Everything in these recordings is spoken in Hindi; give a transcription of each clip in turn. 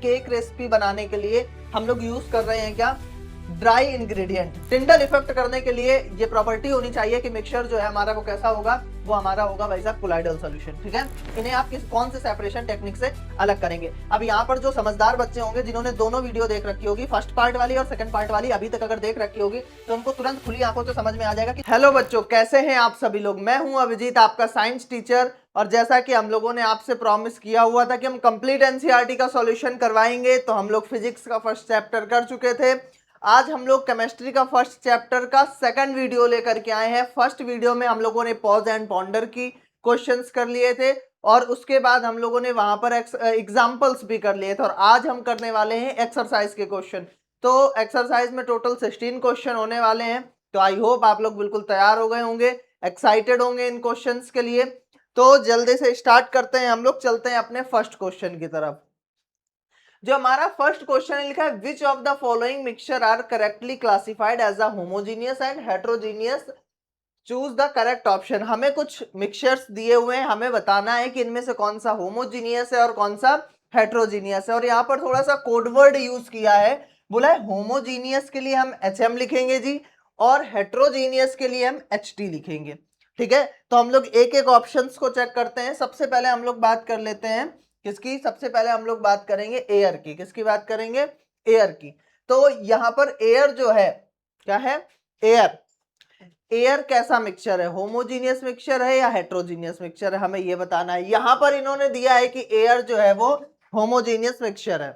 केक रेसिपी बनाने के लिए हम लोग यूज कर रहे हैं क्या, ड्राई इंग्रेडिएंट। टिंडल इफेक्ट करने के लिए ये प्रॉपर्टी होनी चाहिए कि मिक्सचर जो है हमारा वो कैसा होगा, वो हमारा होगा भाई साहब कोलाइडल सॉल्यूशन। ठीक है, इन्हें आप कौन से सेपरेशन टेक्निक से अलग करेंगे। अब यहाँ पर जो समझदार बच्चे होंगे जिन्होंने दोनों वीडियो देख रखी होगी, फर्स्ट पार्ट वाली और सेकंड पार्ट वाली अभी तक अगर देख रखी होगी, तो उनको तुरंत खुली आंखों से समझ में आ जाएगा कि हेलो बच्चों, कैसे हैं आप सभी लोग। मैं हूं अभिजीत, आपका साइंस टीचर। और जैसा कि हम लोगों ने आपसे प्रॉमिस किया हुआ था कि हम कंप्लीट एनसीईआरटी का सॉल्यूशन करवाएंगे, तो हम लोग फिजिक्स का फर्स्ट चैप्टर कर चुके थे। आज हम लोग केमिस्ट्री का फर्स्ट चैप्टर का सेकंड वीडियो लेकर के आए हैं। फर्स्ट वीडियो में हम लोगों ने पॉज एंड पॉन्डर की क्वेश्चंस कर लिए थे और उसके बाद हम लोगों ने वहां पर एग्जांपल्स भी कर लिए थे, और आज हम करने वाले हैं एक्सरसाइज के क्वेश्चन। तो एक्सरसाइज में टोटल 16 क्वेश्चन होने वाले हैं। तो आई होप आप लोग बिल्कुल तैयार हो गए होंगे, एक्साइटेड होंगे इन क्वेश्चंस के लिए। तो जल्दी से स्टार्ट करते हैं, हम लोग चलते हैं अपने फर्स्ट क्वेश्चन की तरफ। जो हमारा फर्स्ट क्वेश्चन लिखा है, which of the following mixture are correctly classified as a homogeneous and heterogeneous, choose the correct option. हमें कुछ मिक्सचर्स दिए हुए हैं, हमें बताना है कि इनमें से कौन सा होमोजीनियस है और कौन सा हेट्रोजीनियस है। और यहाँ पर थोड़ा सा कोडवर्ड यूज किया है, बोला है होमोजीनियस के लिए हम HM लिखेंगे जी, और हेट्रोजीनियस के लिए हम HT लिखेंगे। ठीक है, तो हम लोग एक एक ऑप्शंस को चेक करते हैं। सबसे पहले हम लोग बात कर लेते हैं किसकी, सबसे पहले हम लोग बात करेंगे एयर की। किसकी बात करेंगे, एयर की। तो यहाँ पर एयर जो है, क्या है, एयर। एयर कैसा मिक्सचर है, होमोजीनियस मिक्सचर है या हेट्रोजीनियस मिक्सचर है, हमें ये बताना है। यहां पर इन्होंने दिया है कि एयर जो है वो होमोजीनियस मिक्सचर है।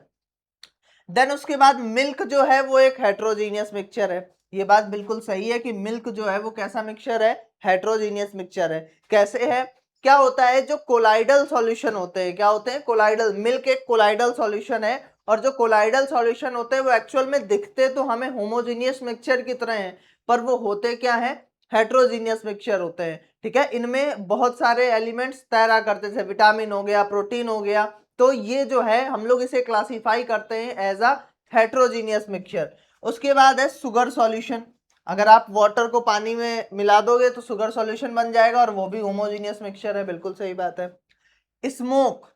देन उसके बाद मिल्क जो है वो एक हेट्रोजीनियस मिक्सचर है। ये बात बिल्कुल सही है कि मिल्क जो है वो कैसा मिक्सचर है, हेट्रोजीनियस मिक्सचर है। कैसे है, क्या होता है, जो कोलाइडल सॉल्यूशन होते हैं, क्या होते हैं, कोलाइडल। मिल्क एक कोलाइडल सॉल्यूशन है, और जो कोलाइडल सॉल्यूशन होते हैं वो एक्चुअल में दिखते तो हमें होमोजीनियस मिक्सचर की तरह हैं, पर वो होते क्या है, हेट्रोजीनियस मिक्सचर होते हैं। ठीक है, इनमें बहुत सारे एलिमेंट्स तैरा करते थे, विटामिन हो गया, प्रोटीन हो गया, तो ये जो है हम लोग इसे क्लासिफाई करते हैं एज अ हेट्रोजीनियस मिक्सचर। उसके बाद है शुगर सॉल्यूशन। अगर आप वाटर को पानी में मिला दोगे तो शुगर सॉल्यूशन बन जाएगा, और वो भी होमोजीनियस मिक्सचर है, बिल्कुल सही बात है। स्मोक,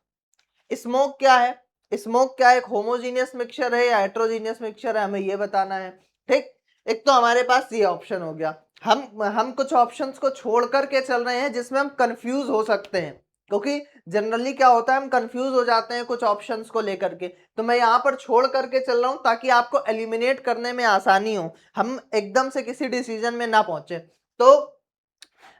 स्मोक क्या है, स्मोक क्या एक होमोजीनियस मिक्सचर है या हेट्रोजीनियस मिक्सचर है, हमें ये बताना है। ठीक, एक तो हमारे पास ये ऑप्शन हो गया। हम कुछ ऑप्शंस को छोड़ करके चल रहे हैं जिसमें हम कंफ्यूज हो सकते हैं, क्योंकि जनरली क्या होता है, हम कंफ्यूज हो जाते हैं कुछ ऑप्शंस को लेकर के। तो मैं यहाँ पर छोड़ करके चल रहा हूँ ताकि आपको एलिमिनेट करने में आसानी हो, हम एकदम से किसी डिसीजन में ना पहुंचे। तो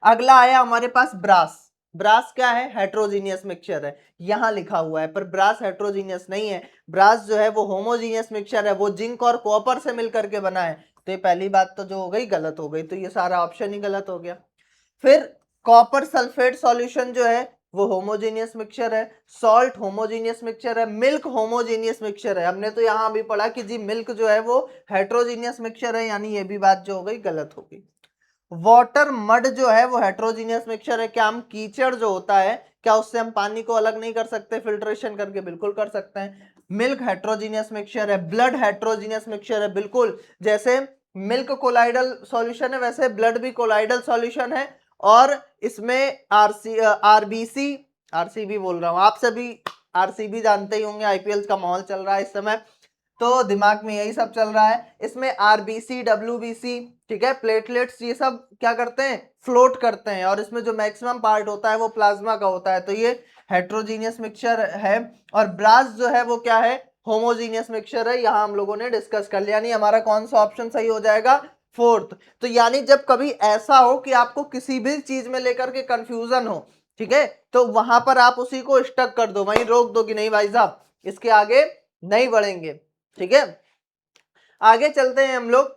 अगला आया हमारे पास ब्रास। ब्रास क्या है, हेट्रोजीनियस मिक्सचर है, यहां लिखा हुआ है, पर ब्रास हेट्रोजीनियस नहीं है। ब्रास जो है वो होमोजीनियस मिक्सचर है, वो जिंक और कॉपर से मिलकर के बना है। तो ये पहली बात तो जो हो गई गलत हो गई, तो ये सारा ऑप्शन ही गलत हो गया। फिर कॉपर सल्फेट सॉल्यूशन जो है वो होमोजीनियस मिक्सचर है, सॉल्ट होमोजीनियस मिक्सचर है, मिल्क होमोजीनियस मिक्सचर है। हमने तो यहाँ अभी पढ़ा कि जी मिल्क जो है वो हेट्रोजीनियस मिक्सचर है, यानी ये भी बात जो हो गई गलत हो गई। वाटर मड जो है वो हेट्रोजीनियस मिक्सचर है। क्या हम कीचड़ जो होता है, क्या उससे हम पानी को अलग नहीं कर सकते फिल्ट्रेशन करके, बिल्कुल कर सकते हैं। मिल्क हेट्रोजीनियस मिक्सचर है, ब्लड हेट्रोजीनियस मिक्सचर है, बिल्कुल। जैसे मिल्क कोलाइडल सॉल्यूशन है वैसे ब्लड भी कोलाइडल सॉल्यूशन है, और इसमें आरबीसी, आरसीबी बोल रहा हूं, आप सभी आरसीबी जानते ही होंगे, आईपीएल का माहौल चल रहा है इस समय, तो दिमाग में यही सब चल रहा है। इसमें आरबीसी, डब्ल्यूबीसी, ठीक है, प्लेटलेट्स, ये सब क्या करते हैं, फ्लोट करते हैं, और इसमें जो मैक्सिमम पार्ट होता है वो प्लाज्मा का होता है। तो ये हेट्रोजीनियस मिक्सचर है। और ब्रास जो है वो क्या है, होमोजीनियस मिक्सचर है। यहां हम लोगों ने डिस्कस कर लिया, यानी हमारा कौन सा ऑप्शन सही हो जाएगा, फोर्थ। तो यानी जब कभी ऐसा हो कि आपको किसी भी चीज में लेकर के कंफ्यूजन हो, ठीक है, तो वहां पर आप उसी को स्टक कर दो, वहीं रोक दो कि नहीं भाई साहब इसके आगे नहीं बढ़ेंगे। ठीक है, आगे चलते हैं हम लोग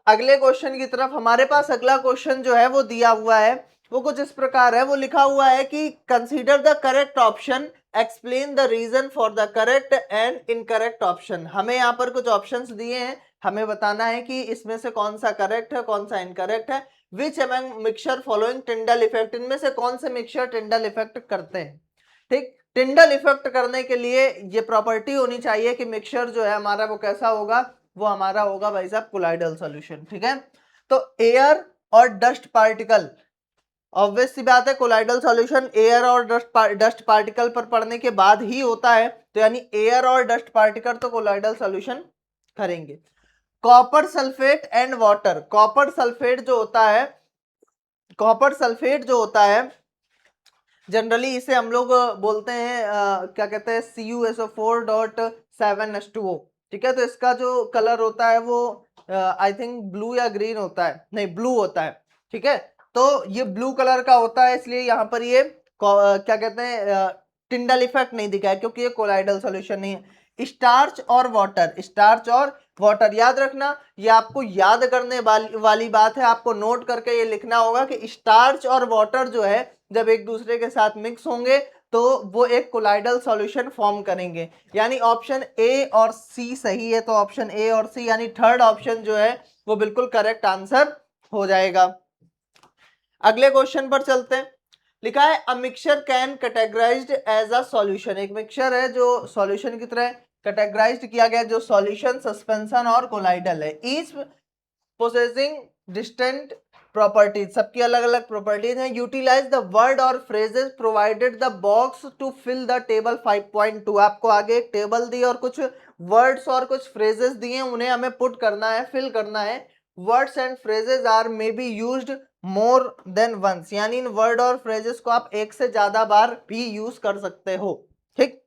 अगले क्वेश्चन की तरफ। हमारे पास अगला क्वेश्चन जो है वो दिया हुआ है, वो कुछ इस प्रकार है। वो लिखा हुआ है कि consider the correct option, explain the reason for the correct and incorrect option. हमें यहाँ पर कुछ ऑप्शंस दिए हैं, हमें बताना है कि इसमें से कौन सा करेक्ट है कौन सा इनकरेक्ट है। Which among mixture following Tyndall effect, इनमें से कौन से मिक्सचर टिंडल इफेक्ट करते हैं। ठीक, टिंडल इफेक्ट करने के लिए ये प्रॉपर्टी होनी चाहिए कि मिक्सचर जो है हमारा वो कैसा होगा, वो हमारा होगा भाई साहब कोलाइडल सॉल्यूशन। ठीक है, तो एयर और डस्ट पार्टिकल ऑब्वियस सी बात है, कोलाइडल सॉल्यूशन एयर और डस्ट पार्टिकल पर पड़ने के बाद ही होता है, तो यानी एयर और डस्ट पार्टिकल तो कोलाइडल सॉल्यूशन करेंगे। Copper sulphate and water, copper sulphate जो होता है, कॉपर सल्फेट जो होता है जनरली इसे हम लोग बोलते हैं क्या कहते हैं CuSO4.7H2O, ठीक है। तो इसका जो कलर होता है वो आई थिंक ब्लू या ग्रीन होता है, नहीं ब्लू होता है, ठीक है। तो ये ब्लू कलर का होता है, इसलिए यहाँ पर ये क्या कहते हैं टिंडल इफेक्ट नहीं दिखा है, क्योंकि ये कोलाइडल सॉल्यूशन नहीं है। स्टार्च और वाटर, स्टार्च और वाटर याद रखना, ये आपको याद करने वाली बात है, आपको नोट करके ये लिखना होगा कि स्टार्च और वाटर जो है जब एक दूसरे के साथ मिक्स होंगे तो वो एक कोलाइडल सॉल्यूशन फॉर्म करेंगे। यानी ऑप्शन ए और सी सही है, तो ऑप्शन ए और सी यानी थर्ड ऑप्शन जो है वो बिल्कुल करेक्ट आंसर हो जाएगा। अगले क्वेश्चन पर चलते हैं। लिखा है a mixture can categorised as a solution, एक मिक्सचर है जो सॉल्यूशन की तरह कैटेगराइज्ड किया गया, जो सॉल्यूशन, सस्पेंशन और कोलाइडल है। ईच पोसेसिंग डिस्टेंट प्रॉपर्टीज, सबकी अलग अलग प्रॉपर्टीज हैं। यूटिलाइज द वर्ड और phrases provided the box to fill the table 5.2, आपको आगे एक टेबल दी और कुछ वर्ड्स और कुछ फ्रेजेस दिए, उन्हें हमें पुट करना है, फिल करना है। Words and phrases are may be used more than once, यानी इन वर्ड और फ्रेजेस को आप एक से ज्यादा बार भी यूज कर सकते हो, ठीक।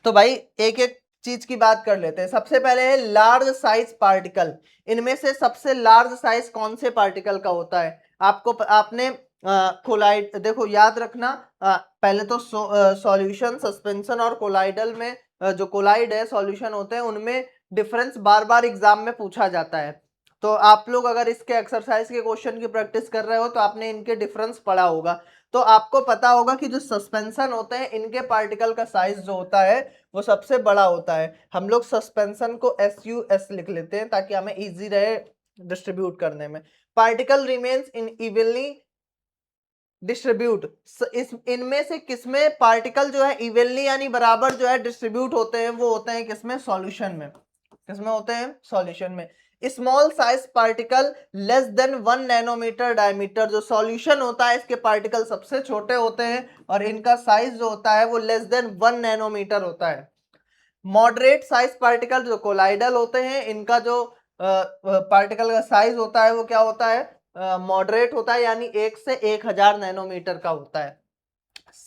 तो भाई एक एक चीज की बात कर लेते हैं। सबसे पहले है लार्ज साइज पार्टिकल, इनमें से सबसे लार्ज साइज कौन से पार्टिकल का होता है? आपको आपने कोलाइड देखो याद रखना, पहले तो सॉल्यूशन, सस्पेंशन और कोलाइडल में जो कोलाइड है, सॉल्यूशन होते हैं, उनमें डिफरेंस बार बार एग्जाम में पूछा जाता है। तो आप लोग अगर इसके एक्सरसाइज के क्वेश्चन की प्रैक्टिस कर रहे हो तो आपने इनके डिफरेंस पढ़ा होगा, तो आपको पता होगा कि जो सस्पेंशन होते हैं इनके पार्टिकल का साइज जो होता है वो सबसे बड़ा होता है। हम लोग सस्पेंशन को SUS लिख लेते हैं ताकि हमें इजी रहे डिस्ट्रीब्यूट करने में। Particle remains in evenly distribute, इस इनमें से किसमें पार्टिकल जो है इवनली यानी बराबर जो है डिस्ट्रीब्यूट होते हैं? वो होते हैं किसमें? सॉल्यूशन में। किसमें होते हैं? सॉल्यूशन में। Small size particle less than 1 nanometre diameter, जो सॉल्यूशन होता है इसके पार्टिकल सबसे छोटे होते हैं और इनका साइज जो होता है वो लेस देन 1 नैनोमीटर होता है। मॉडरेट साइज पार्टिकल जो कोलाइडल होते हैं, इनका जो पार्टिकल का साइज होता है वो क्या होता है? मॉडरेट होता है, यानी 1 से 1000 नैनोमीटर का होता है।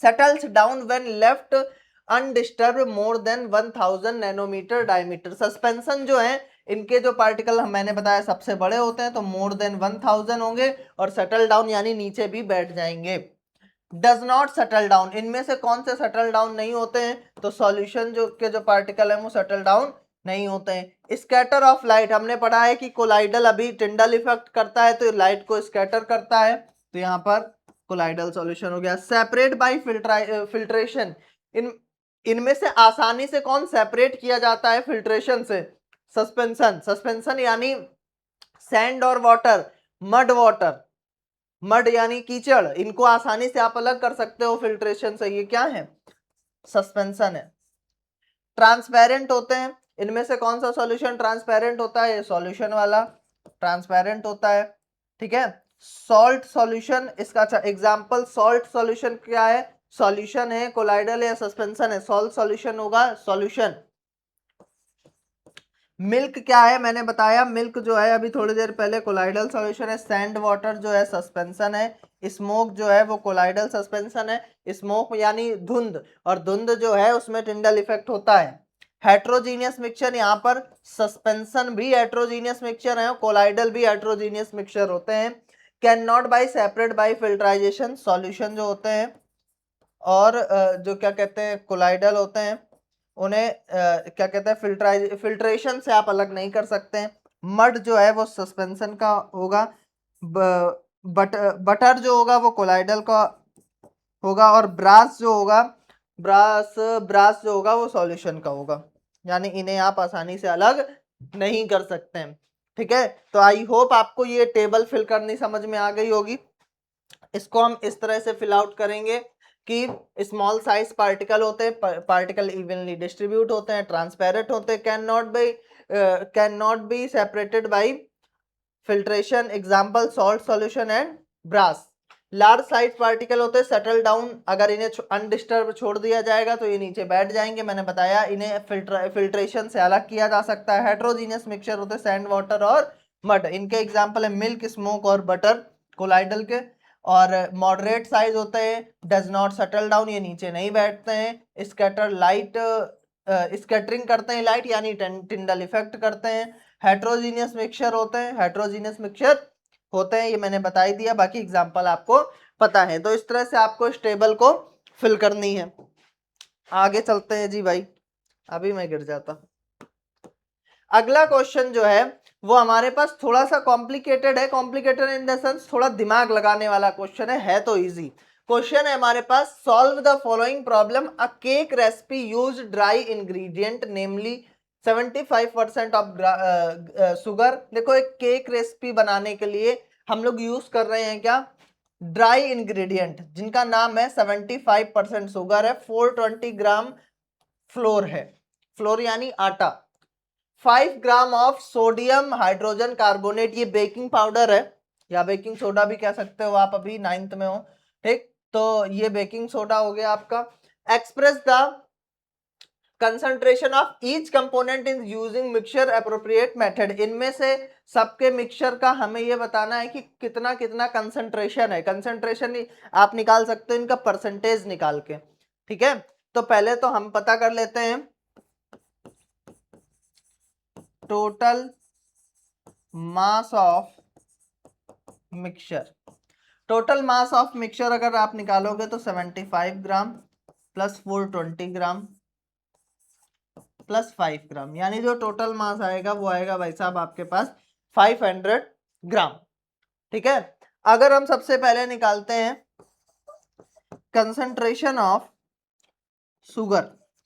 Settles down when left undisturb more than 1000 nanometre diameter. Suspension जो है इनके जो पार्टिकल मैंने बताया सबसे बड़े होते हैं, तो मोर देन 1000 होंगे, और सेटल डाउन यानी नीचे भी बैठ जाएंगे। डज नॉट सेटल डाउन, इनमें से कौन से सेटल डाउन नहीं होते हैं? तो सॉल्यूशन जो पार्टिकल है वो सेटल डाउन नहीं होते हैं। स्कैटर ऑफ लाइट, हमने पढ़ा है कि कोलाइडल अभी टिंडल इफेक्ट करता है तो लाइट को स्कैटर करता है, तो यहाँ पर कोलाइडल सॉल्यूशन हो गया। सेपरेट बाय फिल्ट्रेशन, इनमें से आसानी से कौन सेपरेट किया जाता है फिल्ट्रेशन से? सस्पेंशन, सस्पेंशन यानी सैंड और वाटर, मड वाटर, मड यानी कीचड़, इनको आसानी से आप अलग कर सकते हो फिल्ट्रेशन से, ये क्या है? सस्पेंशन है। ट्रांसपेरेंट होते हैं, इनमें से कौन सा सॉल्यूशन ट्रांसपेरेंट होता है? ये सॉल्यूशन वाला ट्रांसपेरेंट होता है, ठीक है। सॉल्ट सॉल्यूशन, इसका अच्छा एग्जांपल सॉल्ट सॉल्यूशन क्या है? सॉल्यूशन है, कोलाइडल या सस्पेंशन है? सॉल्ट सॉल्यूशन होगा सॉल्यूशन। मिल्क क्या है? मैंने बताया मिल्क जो है अभी थोड़ी देर पहले कोलाइडल सॉल्यूशन है। सैंड वाटर जो है सस्पेंशन है। स्मोक जो है वो कोलाइडल सस्पेंशन है। स्मोक यानी धुंध, और धुंध जो है उसमें टिंडल इफेक्ट होता है। हेट्रोजीनियस मिक्सचर, यहाँ पर सस्पेंशन भी हेट्रोजीनियस मिक्सचर है, कोलाइडल भी हेट्रोजीनियस मिक्सचर होते हैं। Can not by separate by filtration, solution जो होते हैं और जो क्या कहते हैं कोलाइडल होते हैं, उन्हें क्या कहते हैं फिल्ट्रेशन से आप अलग नहीं कर सकते हैं। मड जो है वो सस्पेंशन का होगा, बटर जो होगा वो कोलाइडल का होगा, और ब्रास जो होगा, ब्रास जो होगा वो सॉल्यूशन का होगा, यानी इन्हें आप आसानी से अलग नहीं कर सकते हैं, ठीक है। तो आई होप आपको ये टेबल फिल करनी समझ में आ गई होगी। इसको हम इस तरह से फिल आउट करेंगे कि स्मॉल साइज पार्टिकल होते हैं, पार्टिकल इवनली डिस्ट्रीब्यूट होते हैं, ट्रांसपेरेंट होते हैं, can not be separated by filtration, example salt solution and brass. Large size particle होते हैं सेटल डाउन, अगर इन्हें अनडिस्टर्ब छोड़ दिया जाएगा तो ये नीचे बैठ जाएंगे। मैंने बताया इन्हें फिल्ट्रेशन से अलग किया जा सकता है। हेट्रोजीनियस मिक्सचर होते हैं सैंड वाटर और मड, इनके एग्जाम्पल है मिल्क, स्मोक और बटर कोलाइडल के। और मॉडरेट साइज होते हैं डज नॉट सेटल डाउन, ये नीचे नहीं बैठते हैं। स्कैटर लाइट, स्कैटरिंग करते हैं लाइट यानी टिंडल इफेक्ट करते हैं। हेट्रोजीनियस मिक्सचर होते हैं, हेट्रोजीनियस मिक्सचर होते हैं, ये मैंने बता ही दिया, बाकी एग्जांपल आपको पता है। तो इस तरह से आपको इस टेबल को फिल करनी है। आगे चलते हैं जी भाई, अभी मैं गिर जाता। अगला क्वेश्चन जो है वो हमारे पास थोड़ा सा कॉम्प्लिकेटेड है, कॉम्प्लिकेटेड इन द सेंस थोड़ा दिमाग लगाने वाला क्वेश्चन है तो इजी क्वेश्चन है हमारे पास। Solve the following problem, a cake recipe use dry ingredient namely 75% of sugar. देखो एक केक रेसिपी बनाने के लिए हम लोग यूज कर रहे हैं क्या, ड्राई इंग्रेडिएंट जिनका नाम है 75% शुगर है, 420 ग्राम फ्लोर है, फ्लोर यानी आटा, 5 gram of sodium hydrogen carbonate, ये बेकिंग पाउडर है या बेकिंग सोडा भी कह सकते हो आप, अभी 9th में हो, ठीक, तो ये बेकिंग सोडा हो गया आपका। Express the concentration of each component in using mixture appropriate method, इनमें से सबके मिक्सचर का हमें ये बताना है कि कितना कितना कंसंट्रेशन है। कंसंट्रेशन आप निकाल सकते हो इनका परसेंटेज निकाल के, ठीक है। तो पहले तो हम पता कर लेते हैं total mass of mixture. Total mass of mixture अगर आप निकालोगे तो 75 ग्राम प्लस 420 ग्राम प्लस 5 ग्राम, यानी जो टोटल मास आएगा वो आएगा भाई साहब आपके पास 500 ग्राम, ठीक है। अगर हम सबसे पहले निकालते हैं कंसंट्रेशन ऑफ शुगर,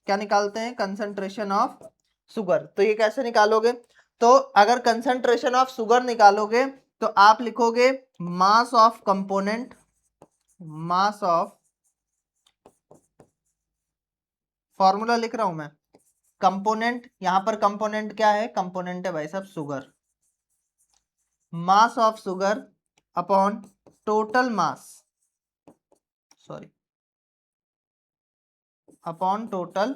क्या निकालते हैं, कंसंट्रेशन ऑफ शुगर, तो ये कैसे निकालोगे, तो अगर कंसंट्रेशन ऑफ शुगर निकालोगे तो आप लिखोगे mass of component, mass of, formula लिख रहा हूं मैं, कंपोनेंट, यहां पर कंपोनेंट क्या है, कंपोनेंट है भाई साहब sugar, mass of sugar upon total mass, sorry upon total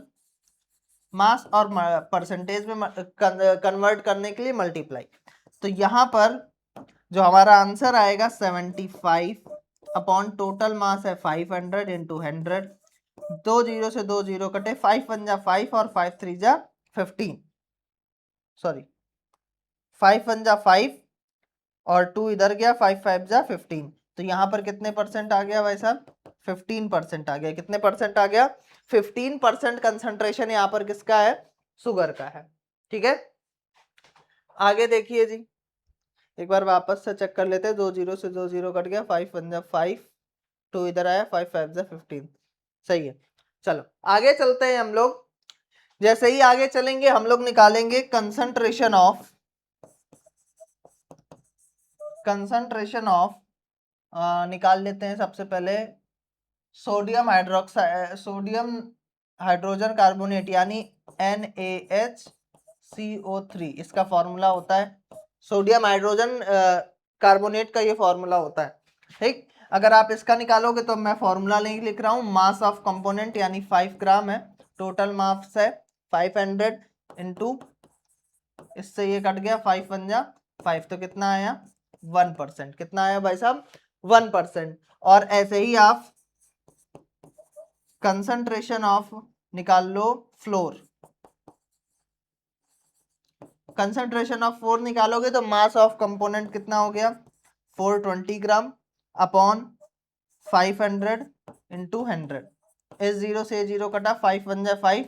mass, और परसेंटेज में कन्वर्ट करने के लिए मल्टीप्लाई। तो यहां पर जो हमारा आंसर आएगा 75 अपॉन टोटल मास है 500 इंटू 100, 2 जीरो से 2 जीरो कटे, 5 1 जा 5 और 5 3 जा 15, सॉरी 5 1 जा 5 और 2 इधर गया, 5 5 जा 15, तो यहाँ पर कितने परसेंट आ गया भाई साहब, 15% आ गया। कितने परसेंट आ गया, 15% कंसंट्रेशन यहाँ पर किसका है, शुगर का है, ठीक है। आगे देखिए जी, एक बार वापस से चेक कर लेते हैं, 2 जीरो से 2 जीरो कट गया, 5 1 जा 5, 2 इधर आया, 5 5 जा 15, सही है। चलो आगे चलते हैं हम लोग, जैसे ही आगे चलेंगे हम लोग निकालेंगे कंसंट्रेशन ऑफ, कंसंट्रेशन ऑफ निकाल लेते हैं सबसे पहले sodium hydroxide, sodium hydrogen carbonate यानी NaHCO3, इसका फॉर्मूला होता है, सोडियम हाइड्रोजन कार्बोनेट का ये फॉर्मूला होता है, ठीक। अगर आप इसका निकालोगे तो मैं फॉर्मूला नहीं लिख रहा हूँ, मास ऑफ कंपोनेंट यानी 5 ग्राम है, टोटल मास है 500 इंटू, इससे ये कट गया 5 1 जा 5, तो कितना आया 1%, कितना आया भाई साहब 1%। और ऐसे ही आप कंसंट्रेशन ऑफ निकाल low floor, concentration of floor निकालोगे तो मास ऑफ कंपोनेंट कितना हो गया 420 ग्राम अपॉन 500 इंटू 100, इस जीरो से जीरो कटा, 5 1 जा 5,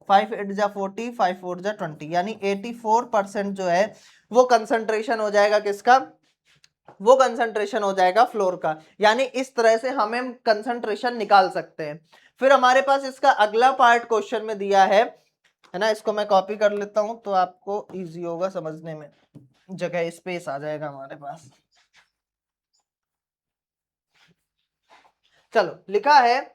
5 8 जा 40, 5 4 जा 20, यानी 84% जो है वो कंसंट्रेशन हो जाएगा किसका, वो कंसंट्रेशन हो जाएगा फ्लोर का। यानी इस तरह से हमें कंसंट्रेशन निकाल सकते हैं। फिर हमारे पास इसका अगला पार्ट क्वेश्चन में दिया है ना, इसको मैं कॉपी कर लेता हूं तो आपको इजी होगा समझने में, जगह स्पेस आ जाएगा हमारे पास। चलो लिखा है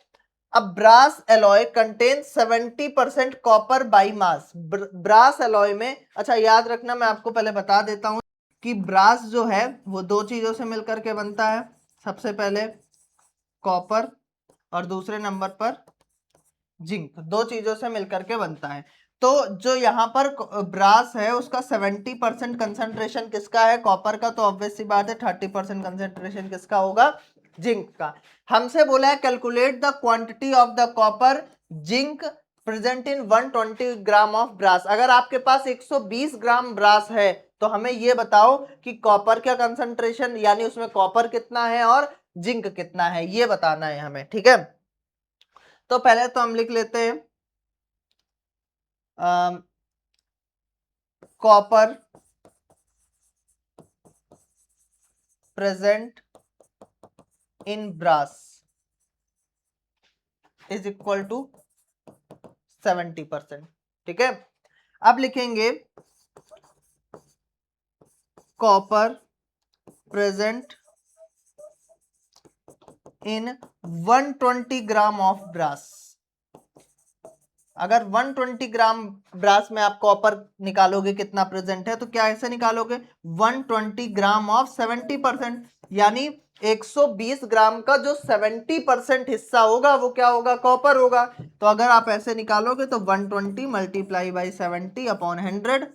अब brass alloy contain 70% copper by mass, brass alloy में, अच्छा याद रखना मैं आपको पहले बता देता हूं कि ब्रास जो है वो दो चीजों से मिलकर के बनता है, सबसे पहले कॉपर और दूसरे नंबर पर जिंक, दो चीजों से मिलकर के बनता है। तो जो यहाँ पर ब्रास है उसका 70% कंसंट्रेशन किसका है, कॉपर का, तो ऑब्वियस सी बात है 30% कंसंट्रेशन किसका होगा, जिंक का। हमसे बोला है calculate the quantity of the copper zinc present in 120 gram of brass. अगर आपके पास 120 ग्राम ब्रास है तो हमें ये बताओ कि कॉपर का कंसंट्रेशन यानी उसमें कॉपर कितना है और जिंक कितना है, ये बताना है हमें, ठीक है। तो पहले तो हम लिख लेते हैं copper present in brass is equal to 70%, ठीक है। अब लिखेंगे copper present in 120 gram of brass. अगर 120 ग्राम ब्रास में आप कॉपर निकालोगे कितना प्रेजेंट है, तो क्या ऐसे निकालोगे 120 ग्राम ऑफ 70%, यानी 120 ग्राम का जो 70% हिस्सा होगा वो क्या होगा, कॉपर होगा। तो अगर आप ऐसे निकालोगे तो 120 मल्टीप्लाई बाई 70 अपॉन 100,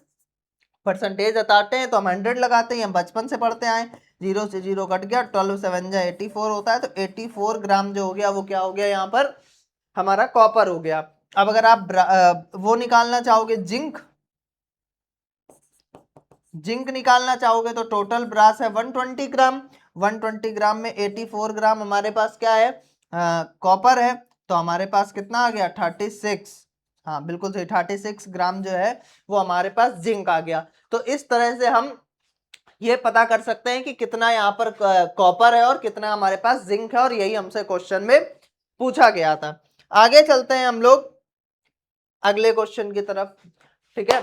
परसेंटेज बताते हैं तो हम 100 लगाते हैं, हम बचपन से पढ़ते आए, 0 से 0 कट गया, 12 7 जा 84 होता है, तो 84 ग्राम जो हो गया वो क्या हो गया, यहाँ पर हमारा कॉपर हो गया। अब अगर आप वो निकालना चाहोगे जिंक, जिंक निकालना चाहोगे तो टोटल ब्रास है 120 ग्राम, 120 ग्राम में 84 ग्राम हमारे पास क्या है, कॉपर है, तो हमारे पास कितना आ गया 36, हाँ बिल्कुल सही, 36 ग्राम जो है वो हमारे पास जिंक आ गया। तो इस तरह से हम ये पता कर सकते हैं कि कितना यहाँ पर कॉपर है और कितना हमारे पास जिंक है, और यही हमसे क्वेश्चन में पूछा गया था। आगे चलते हैं हम लोग अगले क्वेश्चन की तरफ, ठीक है।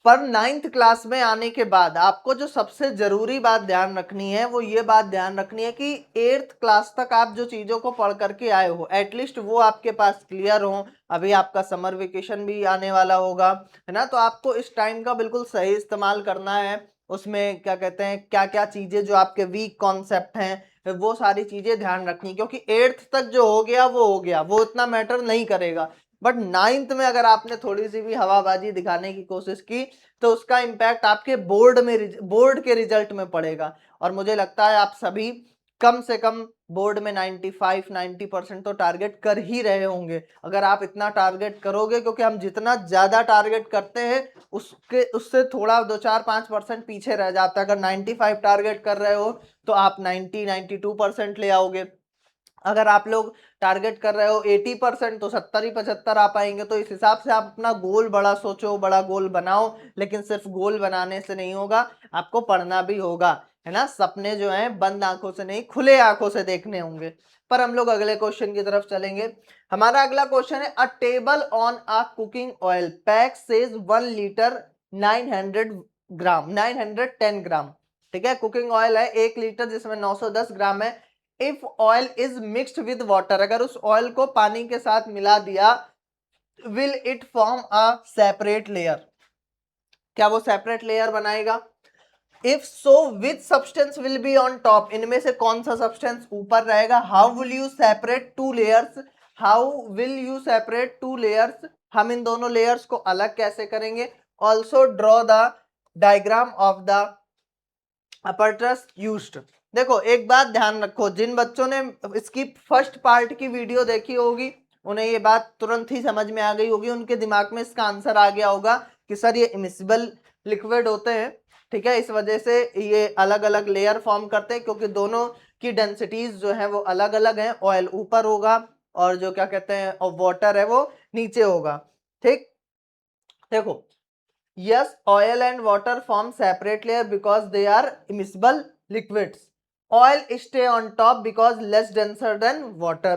पर 9th क्लास में आने के बाद आपको जो सबसे जरूरी बात ध्यान रखनी है वो ये बात ध्यान रखनी है कि 8th क्लास तक आप जो चीजों को पढ़ करके आए हो एटलीस्ट वो आपके पास क्लियर हो। अभी आपका समर वेकेशन भी आने वाला होगा, है ना, तो आपको इस टाइम का बिल्कुल सही इस्तेमाल करना है। उसमें क्या कहते हैं, क्या क्या चीजें जो आपके वीक कॉन्सेप्ट हैं वो सारी चीजें ध्यान रखनी, क्योंकि 8th तक जो हो गया वो हो गया, वो इतना मैटर नहीं करेगा। बट 9th में अगर आपने थोड़ी सी भी हवाबाजी दिखाने की कोशिश की तो उसका इम्पैक्ट आपके बोर्ड के रिजल्ट में पड़ेगा। और मुझे लगता है आप सभी कम से कम बोर्ड में 95-90% तो टारगेट कर ही रहे होंगे। अगर आप इतना टारगेट करोगे, क्योंकि हम जितना ज्यादा टारगेट करते हैं उससे थोड़ा 2-4-5% पीछे रह जाता है। अगर 95 टारगेट कर रहे हो तो आप 90-92% ले आओगे। अगर आप लोग टारगेट कर रहे हो 80% तो 70-75 आ पाएंगे। तो इस हिसाब से आप अपना गोल बड़ा सोचो, बड़ा गोल बनाओ, लेकिन सिर्फ गोल बनाने से नहीं होगा, आपको पढ़ना भी होगा, है ना। सपने जो हैं बंद आंखों से नहीं खुले आंखों से देखने होंगे। पर हम लोग अगले क्वेश्चन की तरफ चलेंगे। हमारा अगला क्वेश्चन है अ table on a cooking oil pack says 1 litre 900 ग्राम 910 ग्राम, ठीक है। कुकिंग ऑयल है 1 लीटर जिसमें 910 ग्राम है। If oil is mixed with water, अगर उस ऑयल को पानी के साथ मिला दिया, will it form a separate layer, क्या वो सेपरेट लेयर बनाएगा। If so which substance will be on top, इनमें से कौन सा सब्सटेंस ऊपर रहेगा। How will you separate two layers, how will you separate two layers, हम इन दोनों लेयर्स को अलग कैसे करेंगे। Also draw the diagram of the apparatus used। देखो एक बात ध्यान रखो, जिन बच्चों ने इसकी फर्स्ट पार्ट की वीडियो देखी होगी उन्हें ये बात तुरंत ही समझ में आ गई होगी, उनके दिमाग में इसका आंसर आ गया होगा कि सर ये इमिसिबल लिक्विड होते हैं, ठीक है, इस वजह से ये अलग अलग लेयर फॉर्म करते हैं, क्योंकि दोनों की डेंसिटीज जो है वो अलग अलग है। ऑयल ऊपर होगा और जो क्या कहते हैं वाटर है वो नीचे होगा, ठीक। देखो yes, oil and water form separate layer because they are immiscible liquids. Oil stay on top because less denser than water,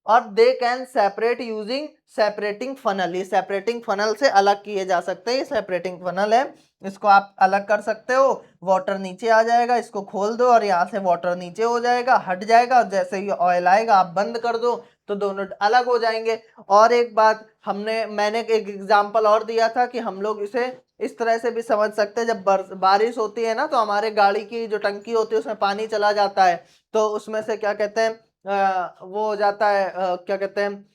और they can separate using separating funnel, ये सेपरेटिंग फनल से अलग किए जा सकते हैं। ये सेपरेटिंग फनल है, इसको आप अलग कर सकते हो। वाटर नीचे आ जाएगा, इसको खोल दो और यहाँ से वाटर नीचे हो जाएगा, हट जाएगा, और जैसे ही ऑयल आएगा आप बंद कर दो तो दोनों अलग हो जाएंगे। और एक बात मैंने एक एग्जांपल और दिया था कि हम लोग इसे इस तरह से भी समझ सकते हैं। जब बारिश होती है ना तो हमारे गाड़ी की जो टंकी होती है उसमें पानी चला जाता है, तो उसमें से क्या कहते हैं वो हो जाता है, क्या कहते हैं,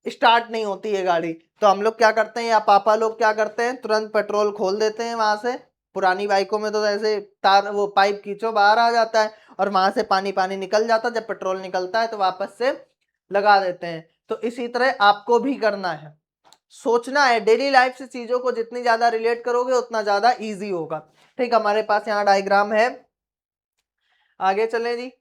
स्टार्ट नहीं होती है गाड़ी। तो हम लोग क्या करते हैं, या पापा लोग क्या करते हैं, तुरंत पेट्रोल खोल देते हैं वहां से। पुरानी बाइकों में तो ऐसे तार वो पाइप खींचो बाहर आ जाता है और वहां से पानी पानी निकल जाता है। जब पेट्रोल निकलता है तो वापस से लगा देते हैं। तो इसी तरह आपको भी करना है, सोचना है, डेली लाइफ से चीजों को जितनी ज्यादा रिलेट करोगे उतना ज्यादा इजी होगा। ठीक, हमारे पास यहाँ डायग्राम है, आगे चलें जी।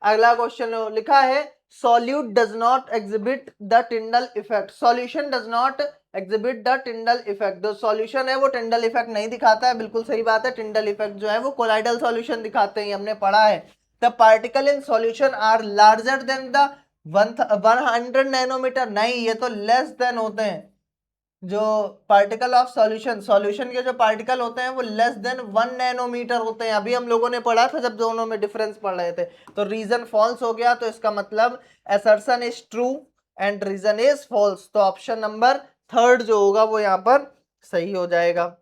अगला क्वेश्चन लिखा है solute does not exhibit the Tyndall effect. Solution does not exhibit the Tyndall effect. जो सॉल्यूशन है वो टिंडल इफेक्ट नहीं दिखाता है। बिल्कुल सही बात है, टिंडल इफेक्ट जो है वो कोलाइडल सॉल्यूशन दिखाते हैं, हमने पढ़ा है। The particle in solution are larger than the 100 nanometre. नहीं, ये तो लेस देन होते हैं। जो पार्टिकल ऑफ सॉल्यूशन, सॉल्यूशन के जो पार्टिकल होते हैं वो लेस देन 1 नैनोमीटर होते हैं। अभी हम लोगों ने पढ़ा था जब दोनों में डिफरेंस पढ़ रहे थे। तो रीजन फॉल्स हो गया, तो इसका मतलब assertion is true and reason is false. तो ऑप्शन नंबर 3 जो होगा वो यहाँ पर सही हो जाएगा।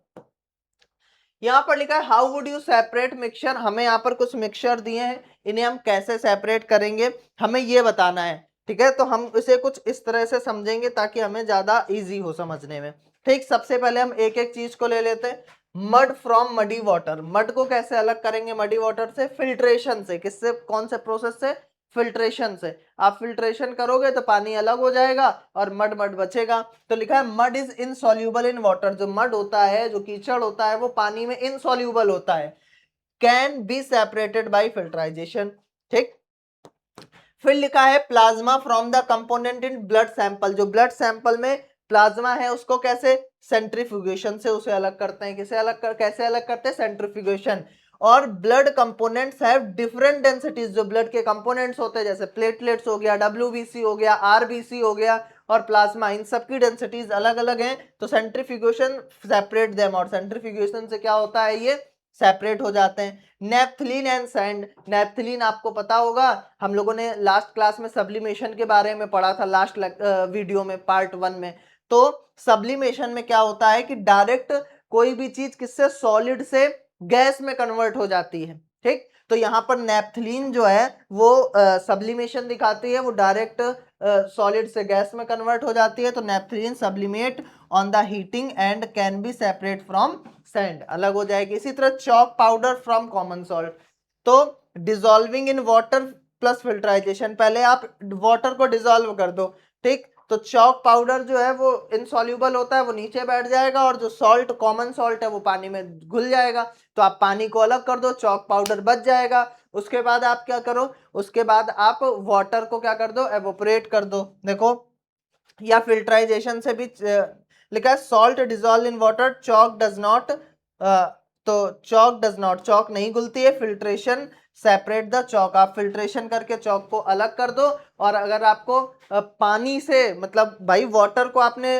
यहाँ पर लिखा है how would you separate mixture. हमें यहाँ पर कुछ मिक्सचर दिए हैं, इन्हें हम कैसे सेपरेट करेंगे हमें ये बताना है। ठीक है, तो हम इसे कुछ इस तरह से समझेंगे ताकि हमें ज्यादा इजी हो समझने में। ठीक, सबसे पहले हम एक एक चीज को ले लेते हैं। Mud from muddy water. Mud को कैसे अलग करेंगे मडी वाटर से? फिल्ट्रेशन से। किससे? कौन से प्रोसेस से? फिल्ट्रेशन से। आप फिल्ट्रेशन करोगे तो पानी अलग हो जाएगा और मड मड बचेगा। तो लिखा है mud is insoluble in water. जो मड होता है, जो कीचड़ होता है, वो पानी में इनसॉल्यूबल होता है। Can be separated by filtration. ठीक, फिर लिखा है plasma from the component in blood sample. जो ब्लड सैंपल में प्लाज्मा है उसको कैसे? सेंट्रीफ्यूगेशन से उसे अलग करते हैं। कैसे अलग करते हैं? सेंट्रीफ्यूगेशन। और blood components have different densities. जो ब्लड के कंपोनेंट्स होते हैं जैसे प्लेटलेट्स हो गया, डब्ल्यूबीसी हो गया, आरबीसी हो गया और प्लाज्मा, इन सबकी डेंसिटीज अलग अलग हैं। तो सेंट्रीफ्यूगेशन सेपरेट देम, और सेंट्रीफ्यूगेशन से क्या होता है, ये सेपरेट हो जाते हैं। Naphthalene and sand. नेप्थलीन आपको पता होगा, हम लोगों ने लास्ट क्लास में सब्लिमेशन के बारे में पढ़ा था, लास्ट वीडियो में, पार्ट 1 में। तो सब्लिमेशन में क्या होता है कि डायरेक्ट कोई भी चीज किससे? सॉलिड से गैस में कन्वर्ट हो जाती है। ठीक, तो यहाँ पर नेप्थलीन जो है वो सब्लिमेशन दिखाती है, वो डायरेक्ट सॉलिड से गैस में कन्वर्ट हो जाती है। तो naphthalene sublimate on the heating and can be separate from sand, अलग हो जाएगी। इसी तरह chalk powder from common salt. तो डिसॉल्विंग इन वाटर प्लस फिल्ट्राइजेशन, पहले आप वाटर को डिसॉल्व कर दो। ठीक, तो चॉक पाउडर जो है वो इनसॉल्यूबल होता है, वो नीचे बैठ जाएगा, और जो सॉल्ट, कॉमन सॉल्ट है, वो पानी में घुल जाएगा। तो आप पानी को अलग कर दो, चॉक पाउडर बच जाएगा। उसके बाद आप क्या करो, उसके बाद आप वाटर को क्या कर दो? एवोपरेट कर दो। देखो, या फिल्ट्राइजेशन से भी लिखा है salt dissolve in water, chalk does not. तो चॉक डज नॉट, चॉक नहीं घुलती है। फिल्ट्रेशन सेपरेट द चॉक, आप फिल्ट्रेशन करके चॉक को अलग कर दो। और अगर आपको पानी से, मतलब भाई वाटर को आपने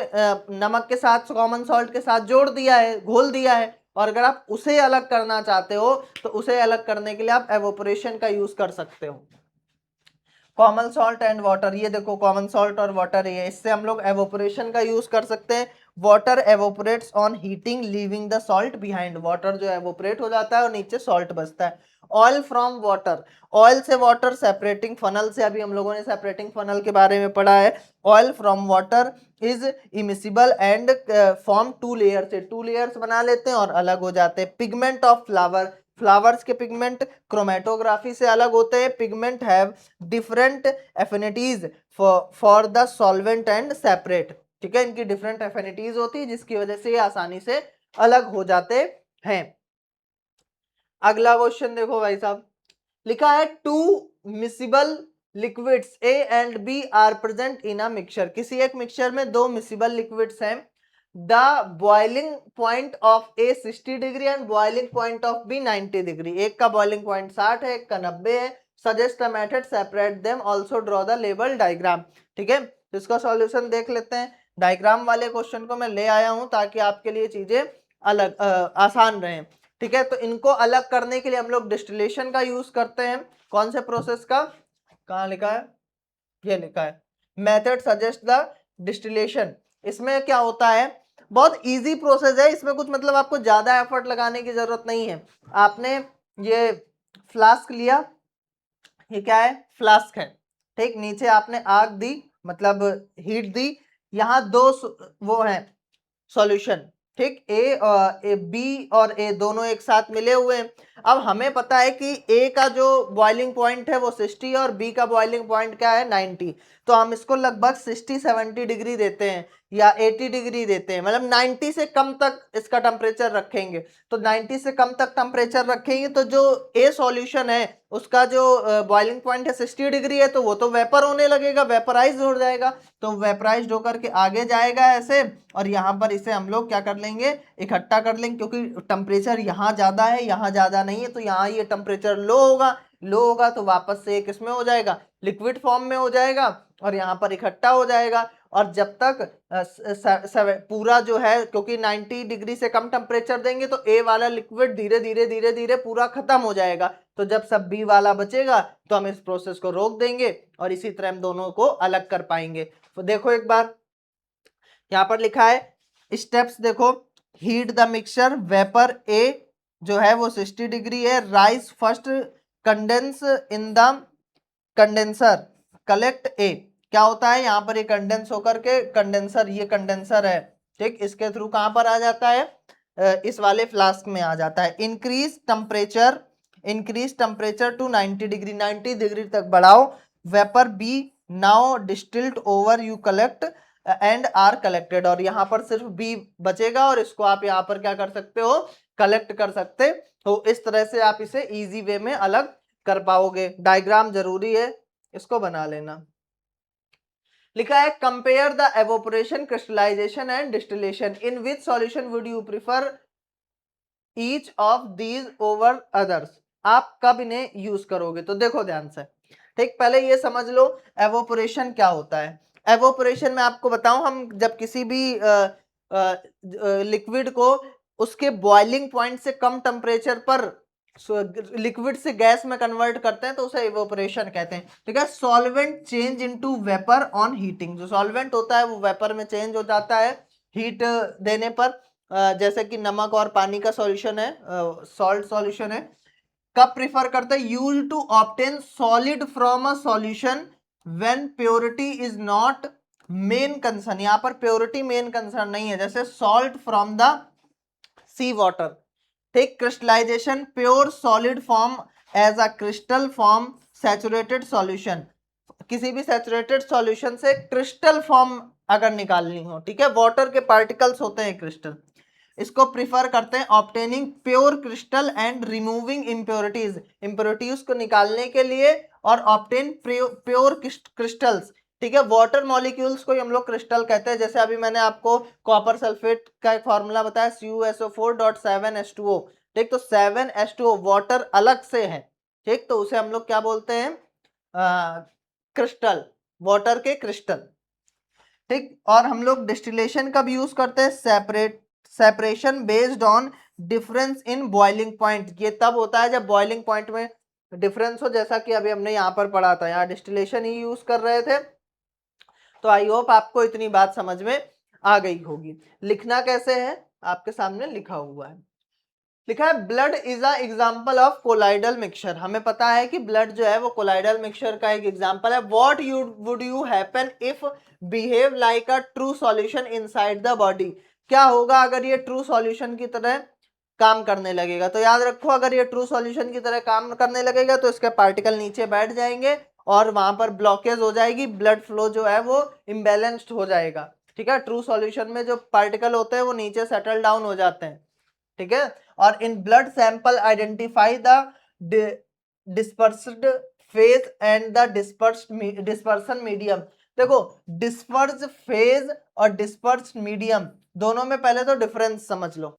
नमक के साथ, कॉमन सॉल्ट के साथ जोड़ दिया है, घोल दिया है, और अगर आप उसे अलग करना चाहते हो तो उसे अलग करने के लिए आप एवोपरेशन का यूज कर सकते हो। कॉमन सॉल्ट एंड वाटर, ये देखो कॉमन सॉल्ट और वाटर, ये इससे हम लोग एवोपरेशन का यूज कर सकते हैं। Water evaporates on heating leaving the salt behind. Water जो एवोपरेट हो जाता है और नीचे सॉल्ट बचता है। ऑयल फ्रॉम वाटर, ऑयल से वाटर, सेपरेटिंग फनल से, अभी हम लोगों ने सेपरेटिंग फनल के बारे में पढ़ा है। Oil from water is immiscible and form 2 layer से, 2 लेयर्स बना लेते हैं और अलग हो जाते हैं। पिगमेंट ऑफ फ्लावर, फ्लावर्स के पिगमेंट क्रोमेटोग्राफी से अलग होते हैं। Pigment have different affinities for the solvent and separate. ठीक है, इनकी डिफरेंट एफिनिटीज होती है जिसकी वजह से ये आसानी से अलग हो जाते हैं। अगला क्वेश्चन देखो भाई साहब, लिखा है two miscible liquids A and B are present in a mixture. किसी एक मिक्सचर में 2 मिसिबल लिक्विड्स हैं। The boiling point of A 60 degree and boiling point of B 90 degree. एक का बॉइलिंग पॉइंट 60 है, एक का 90 है। Suggest a method separate them, also draw the label diagram. ठीक है, तो इसका सॉल्यूशन देख लेते हैं। डायग्राम वाले क्वेश्चन को मैं ले आया हूं ताकि आपके लिए चीजें अलग आसान रहें। ठीक है, तो इनको अलग करने के लिए हम लोग डिस्टिलेशन का यूज करते हैं। कौन से प्रोसेस का? कहाँ लिखा है? ये लिखा है मेथड सजेस्ट द डिस्टिलेशन। इसमें क्या होता है, बहुत इजी प्रोसेस है, इसमें कुछ मतलब आपको ज्यादा एफर्ट लगाने की जरूरत नहीं है। आपने ये फ्लास्क लिया, ये क्या है, फ्लास्क है, ठीक, नीचे आपने आग दी, मतलब हीट दी, यहाँ दो वो है सॉल्यूशन, ठीक, ए बी और ए दोनों एक साथ मिले हुए हैं। अब हमें पता है कि ए का जो बॉइलिंग पॉइंट है वो 60 और बी का बॉइलिंग पॉइंट क्या है 90, तो हम इसको लगभग 60-70 डिग्री देते हैं या 80 डिग्री देते हैं, मतलब 90 से कम तक इसका टेम्परेचर रखेंगे। तो 90 से कम तक टेम्परेचर रखेंगे तो जो ए सॉल्यूशन है उसका जो बॉइलिंग पॉइंट है 60 डिग्री है, तो वो तो वेपर होने लगेगा, वेपराइज हो जाएगा, तो वेपराइज होकर के आगे जाएगा ऐसे, और यहाँ पर इसे हम लोग क्या कर लेंगे, इकट्ठा कर लेंगे, क्योंकि टेम्परेचर यहाँ ज्यादा है यहाँ ज्यादा नहीं है, तो यहाँ ये टेम्परेचर लो होगा, लो होगा तो वापस से किसमें हो जाएगा, लिक्विड फॉर्म में हो जाएगा, और यहाँ पर इकट्ठा हो जाएगा। और जब तक पूरा जो है, क्योंकि 90 डिग्री से कम टेम्परेचर देंगे तो ए वाला लिक्विड धीरे धीरे धीरे धीरे पूरा खत्म हो जाएगा, तो जब सब बी वाला बचेगा तो हम इस प्रोसेस को रोक देंगे और इसी तरह हम दोनों को अलग कर पाएंगे। तो देखो एक बार यहाँ पर लिखा है स्टेप्स, देखो, heat the mixture, vapour a जो है वो 60 डिग्री है, rise first, condense in the condenser, collect a, क्या होता है यहाँ पर ये कंडेंस होकर के कंडेंसर, ये कंडेंसर है, ठीक, इसके थ्रू कहां पर आ जाता है, इस वाले फ्लास्क में आ जाता है। Increase temperature to 90 degree, 90 degree तक बढ़ाओ, vapour be now distilled over you collect and are collected, और यहाँ पर सिर्फ बी बचेगा और इसको आप यहाँ पर क्या कर सकते हो, कलेक्ट कर सकते हो। इस तरह से आप इसे इजी वे में अलग कर पाओगे। डायग्राम जरूरी है, इसको बना लेना। लिखा है compare the evaporation, crystallisation and distillation, in which solution would you prefer each of these over others, आप कब इन्हें यूज करोगे। तो देखो ध्यान से, ठीक, पहले ये समझ लो एवोपरेशन क्या होता है। एवोपरेशन में आपको बताऊं, हम जब किसी भी लिक्विड को उसके बॉइलिंग पॉइंट से कम टेम्परेचर पर लिक्विड से गैस में कन्वर्ट करते हैं तो उसे इवेपोरेशन कहते हैं, ठीक है। Solvent change into vapour on heating, जो सॉल्वेंट होता है वो वेपर में चेंज हो जाता है हीट देने पर, जैसे कि नमक और पानी का सॉल्यूशन है, सॉल्ट सॉल्यूशन है। कब प्रिफर करते हैं, use to obtain solid from a solution when purity is not main concern, यहाँ पर प्योरिटी मेन कंसर्न नहीं है, जैसे salt from the sea water, ठीक। Crystallisation, pure solid form as a crystal form saturated solution, किसी भी सैचुरेटेड सॉल्यूशन से क्रिस्टल फॉर्म अगर निकालनी हो, ठीक है, वाटर के पार्टिकल्स होते हैं क्रिस्टल, इसको प्रिफर करते हैं obtaining pure crystal and removing impurities, impurities को निकालने के लिए, और ऑब्टेन प्योर क्रिस्टल्स, ठीक है, वाटर मॉलिक्यूल्स को हम लोग क्रिस्टल कहते हैं। जैसे अभी मैंने आपको कॉपर सल्फेट का एक फॉर्मूला बताया CuSO4.7H2O, ठीक, तो 7H2O वाटर अलग से है, ठीक, तो उसे हम लोग क्या बोलते हैं, क्रिस्टल, वाटर के क्रिस्टल, ठीक। और हम लोग डिस्टिलेशन कब यूज करते हैं, separation based on difference in boiling point, ये तब होता है जब बॉइलिंग पॉइंट में डिफरेंस हो, जैसा कि अभी हमने यहाँ पर पढ़ा था, यहाँ डिस्टिलेशन ही यूज कर रहे थे। तो आई होप आपको इतनी बात समझ में आ गई होगी। लिखना कैसे है, आपके सामने लिखा हुआ है, लिखा है blood is a example of colloidal mixture, हमें पता है कि ब्लड जो है वो कोलाइडल मिक्सचर का एक एग्जांपल है। What would you happen if behave like a true solution inside the body, क्या होगा अगर ये ट्रू सॉल्यूशन की तरह काम करने लगेगा। तो याद रखो, अगर ये ट्रू सॉल्यूशन की तरह काम करने लगेगा तो इसके पार्टिकल नीचे बैठ जाएंगे और वहां पर ब्लॉकेज हो जाएगी, ब्लड फ्लो जो है वो इम्बेलेंस्ड हो जाएगा, ठीक है। ट्रू सॉल्यूशन में जो पार्टिकल होते हैं वो नीचे सेटल डाउन हो जाते हैं, ठीक है। और इन blood sample identify the dispersed phase and the dispersion medium, देखो डिस्पर्स फेज और डिस्पर्स मीडियम दोनों में पहले तो डिफरेंस समझ लो।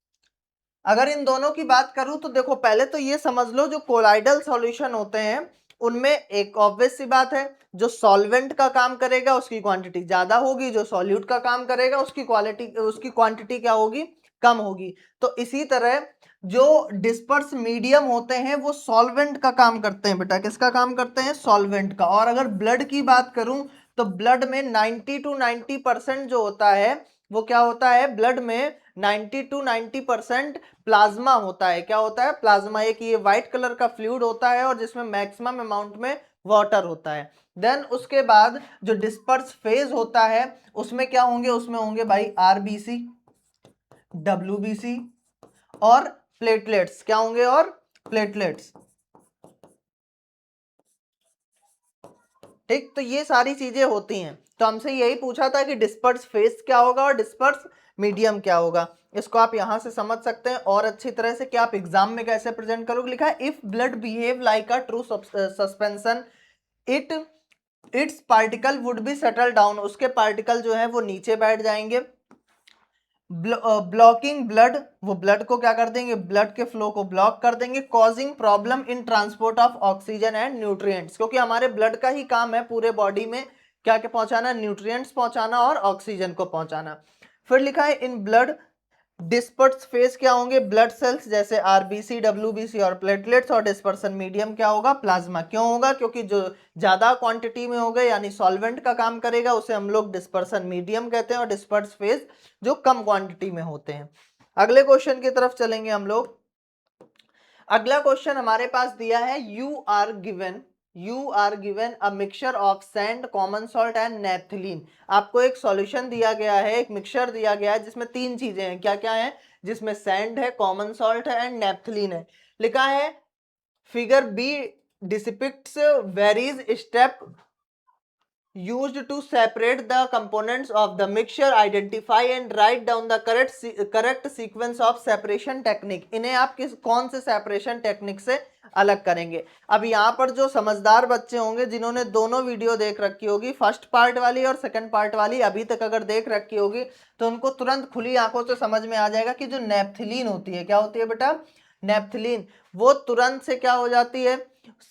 अगर इन दोनों की बात करूं तो देखो पहले तो ये समझ लो, जो कोलाइडल सॉल्यूशन होते हैं उनमें एक ऑब्वियस सी बात है, जो सॉल्वेंट का काम करेगा उसकी क्वांटिटी ज्यादा होगी, जो सॉल्यूट का काम करेगा उसकी क्वांटिटी क्या होगी, कम होगी। तो इसी तरह जो डिस्पर्स मीडियम होते हैं वो सॉल्वेंट का काम करते हैं, बेटा किसका काम करते हैं, सॉल्वेंट का। और अगर ब्लड की बात करूं तो ब्लड में 90 to 90% जो होता है वो क्या होता है, ब्लड में 90 to 90% प्लाज्मा होता है। क्या होता है, प्लाज्मा। एक ये व्हाइट कलर का फ्लूइड होता है और जिसमें मैक्सिमम अमाउंट में वाटर होता है। देन उसके बाद जो डिस्पर्स फेज होता है उसमें क्या होंगे, उसमें होंगे भाई आरबीसी, डब्ल्यूबीसी और प्लेटलेट्स। क्या होंगे, और प्लेटलेट्स। ठीक, तो ये सारी चीजें होती हैं। तो हमसे यही पूछा था कि डिस्पर्स फेस क्या होगा और डिस्पर्स मीडियम क्या होगा। इसको आप यहां से समझ सकते हैं और अच्छी तरह से कि आप एग्जाम में कैसे प्रेजेंट करोगे। लिखा है if blood behave like a true suspension it it's particle would be settle down. उसके पार्टिकल जो है वो नीचे बैठ जाएंगे। ब्लॉकिंग ब्लड, वो ब्लड को क्या कर देंगे, ब्लड के फ्लो को ब्लॉक कर देंगे। Causing problem in transport of oxygen and nutrients, क्योंकि हमारे ब्लड का ही काम है पूरे बॉडी में क्या क्या पहुंचाना, न्यूट्रिएंट्स पहुंचाना और ऑक्सीजन को पहुंचाना। फिर लिखा है इन ब्लड डिस्पर्स फेस क्या होंगे, ब्लड सेल्स जैसे आरबीसी, डब्ल्यूबीसी और प्लेटलेट्स। और डिस्पर्सन मीडियम क्या होगा, प्लाज्मा। क्यों होगा, क्योंकि जो ज्यादा क्वांटिटी में होगा यानी सॉल्वेंट का काम करेगा उसे हम लोग डिस्पर्सन मीडियम कहते हैं, और डिस्पर्स फेज जो कम क्वांटिटी में होते हैं। अगले क्वेश्चन की तरफ चलेंगे हम लोग। अगला क्वेश्चन हमारे पास दिया है you are given a mixture of sand, common salt and naphthalene. आपको एक सॉल्यूशन दिया गया है, एक मिक्सचर दिया गया है जिसमें तीन चीजें हैं। क्या क्या है, जिसमें सैंड है, कॉमन सॉल्ट है एंड नेपथलीन है। लिखा है figure B depicts varies step used to separate the components of the mixture, identify and write down the correct sequence of separation technique। इन्हें आप किस कौन से सेपरेशन टेक्निक से अलग करेंगे। अब यहाँ पर जो समझदार बच्चे होंगे जिन्होंने दोनों वीडियो देख रखी होगी, फर्स्ट पार्ट वाली और सेकंड पार्ट वाली अभी तक अगर देख रखी होगी, तो उनको तुरंत खुली आंखों से समझ में आ जाएगा कि जो नेपथिलीन होती है, क्या होती है बेटा, नेपथिलीन, वो तुरंत से क्या हो जाती है,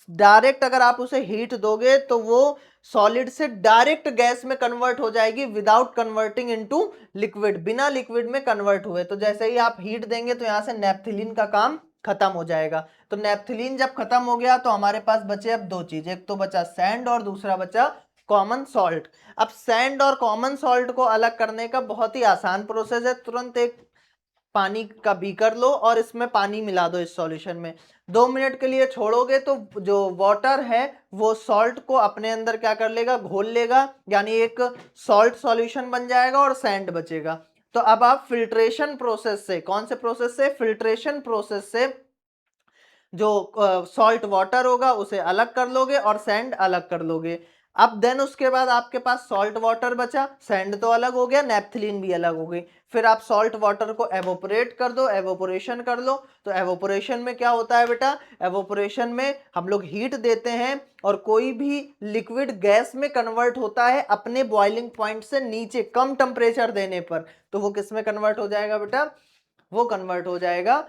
डायरेक्ट अगर आप उसे हीट दोगे तो वो सॉलिड से डायरेक्ट गैस में कन्वर्ट हो जाएगी विदाउट कन्वर्टिंग इनटू लिक्विड, बिना लिक्विड में कन्वर्ट हुए। तो जैसे ही आप हीट देंगे तो यहां से नेपथिलीन का काम खत्म हो जाएगा। तो नेपथिलीन जब खत्म हो गया तो हमारे पास बचे अब दो चीज, एक तो बचा सैंड और दूसरा बचा कॉमन सॉल्ट। अब सैंड और कॉमन सॉल्ट को अलग करने का बहुत ही आसान प्रोसेस है। तुरंत एक पानी का बीकर लो और इसमें पानी मिला दो इस सॉल्यूशन में। 2 मिनट के लिए छोड़ोगे तो जो वाटर है वो सॉल्ट को अपने अंदर क्या कर लेगा, घोल लेगा, यानी एक सॉल्ट सॉल्यूशन बन जाएगा और सैंड बचेगा। तो अब आप फिल्ट्रेशन प्रोसेस से, कौन से प्रोसेस से, फिल्ट्रेशन प्रोसेस से जो सॉल्ट वाटर होगा उसे अलग कर लोगे और सैंड अलग कर लोगे। अब देन उसके बाद आपके पास सॉल्ट वाटर बचा, सैंड तो अलग हो गया, नेपथिलीन भी अलग हो गई। फिर आप सॉल्ट वाटर को एवोपोरेट कर दो, एवोपोरेशन कर लो। तो एवोपोरेशन में क्या होता है बेटा, एवोपोरेशन में हम लोग हीट देते हैं और कोई भी लिक्विड गैस में कन्वर्ट होता है अपने बॉइलिंग पॉइंट से नीचे कम टेम्परेचर देने पर। तो वो किस में कन्वर्ट हो जाएगा बेटा, वो कन्वर्ट हो जाएगा